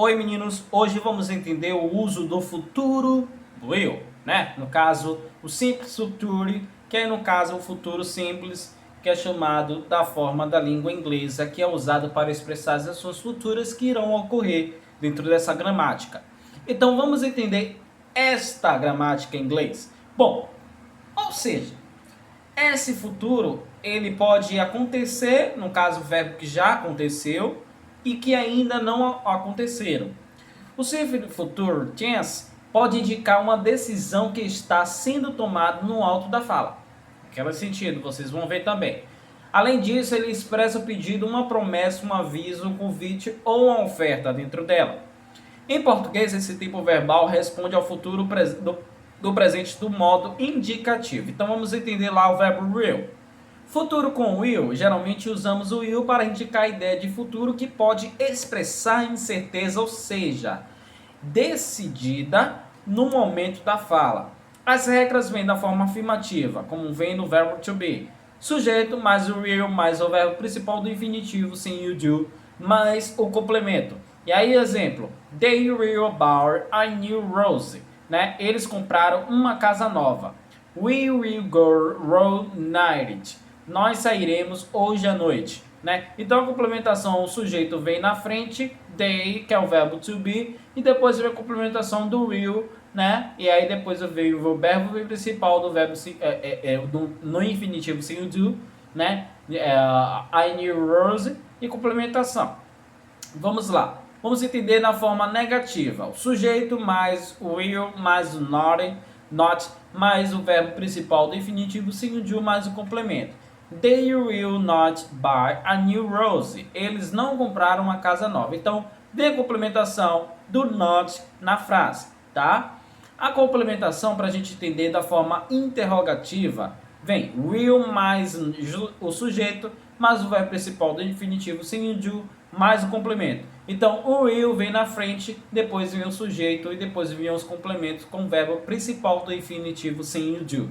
Oi meninos, hoje vamos entender o uso do futuro will, né? No caso, o simples futuro, que é no caso o futuro simples, que é chamado da forma da língua inglesa, que é usado para expressar as ações futuras que irão ocorrer dentro dessa gramática. Então vamos entender esta gramática em inglês. Bom, ou seja, esse futuro, ele pode acontecer, no caso o verbo que já aconteceu e que ainda não aconteceram. O simple futuro tense pode indicar uma decisão que está sendo tomada no alto da fala. Naquele sentido, vocês vão ver também. Além disso, ele expressa o pedido, uma promessa, um aviso, um convite ou uma oferta dentro dela. Em português, esse tipo verbal responde ao futuro do presente do modo indicativo. Então vamos entender lá o verbo will. Futuro com will, geralmente usamos o will para indicar a ideia de futuro que pode expressar incerteza, ou seja, decidida no momento da fala. As regras vêm da forma afirmativa, como vem no verbo to be. Sujeito mais o will mais o verbo principal do infinitivo sem you do mais o complemento. E aí, exemplo, they will buy a new rose, né? Eles compraram uma casa nova. We will go road night. Nós sairemos hoje à noite, né? Então a complementação, o sujeito vem na frente, they, que é o verbo to be, e depois vem a complementação do will, né? E aí depois vem o verbo principal do verbo no infinitivo sem o do, né? I knew Rose e complementação. Vamos lá. Vamos entender na forma negativa. O sujeito mais o will mais o not mais o verbo principal do infinitivo sem o do mais o complemento. They will not buy a new rose. Eles não compraram uma casa nova. Então, vem a complementação do not na frase, tá? A complementação, para a gente entender da forma interrogativa, vem will mais o sujeito, mais o verbo principal do infinitivo sem o do, mais o complemento. Então, o will vem na frente, depois vem o sujeito e depois vem os complementos com o verbo principal do infinitivo sem o do.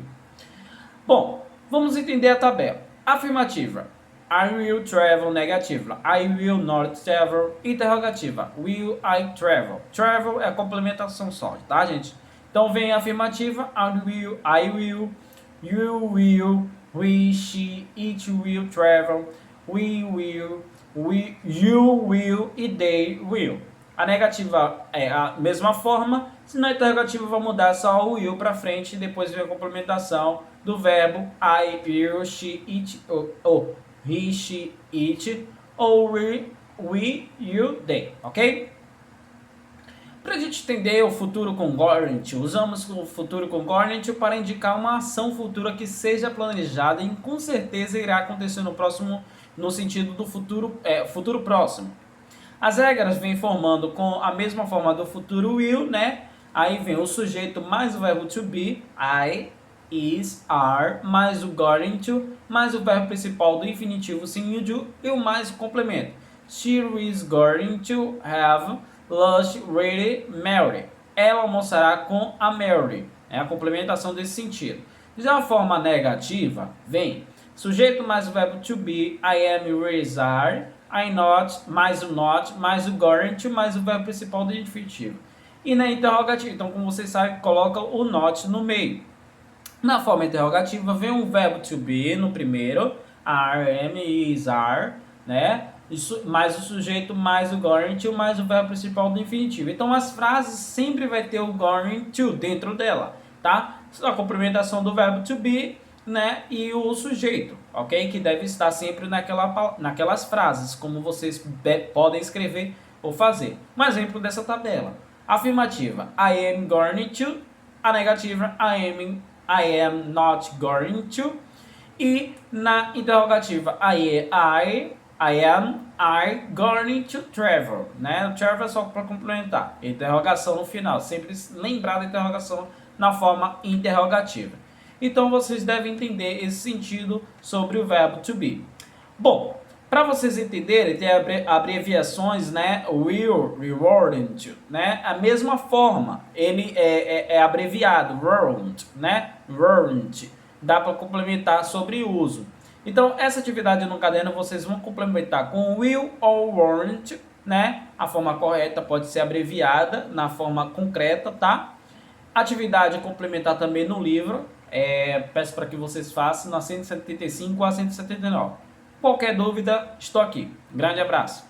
Bom, vamos entender a tabela. Afirmativa. I will travel. Negativa. I will not travel. Interrogativa. Will I travel? Travel é a complementação só, tá, gente? Então vem a afirmativa. I will, you will, we, she, it will travel. We will, you will e they will. A negativa é a mesma forma. Se na interrogativa vai mudar só o will para frente e depois vem a complementação do verbo I, you, she, it, ou he, she, it, ou we, you, they, ok? Para a gente entender o futuro com going, usamos o futuro com going para indicar uma ação futura que seja planejada e com certeza irá acontecer no sentido do futuro próximo. As regras vêm formando com a mesma forma do futuro will, né? Aí vem o sujeito mais o verbo to be, I, is, are, mais o going to, mais o verbo principal do infinitivo sem o do e o mais o complemento. She is going to have lunch with Mary. Ela almoçará com a Mary. É a complementação desse sentido. Já a forma negativa vem sujeito mais o verbo to be, I am, is, are, I not, mais o not, mais o going to, mais o verbo principal do infinitivo. E na interrogativa, então como vocês sabem, coloca o not no meio. Na forma interrogativa vem o verbo to be no primeiro, are, am, is, are, né? Mais o sujeito, mais o going to, mais o verbo principal do infinitivo. Então as frases sempre vai ter o going to dentro dela, tá? A complementação do verbo to be, né? E o sujeito, ok? Que deve estar sempre naquelas frases, como vocês podem escrever ou fazer. Um exemplo dessa tabela. Afirmativa, I am going to. A negativa, I am not going to. E na interrogativa, I am going to travel, né? O travel é só para complementar. Interrogação no final, sempre lembrar da interrogação na forma interrogativa. Então vocês devem entender esse sentido sobre o verbo to be. Bom, para vocês entenderem, tem abreviações, né? Will, rewarding, né? A mesma forma, ele é abreviado, warrant, né? Warrant. Dá para complementar sobre o uso. Então, essa atividade no caderno vocês vão complementar com will ou warrant, né? A forma correta pode ser abreviada na forma concreta, tá? Atividade complementar também no livro. Peço para que vocês façam na 175 a 179. Qualquer dúvida, estou aqui. Grande abraço.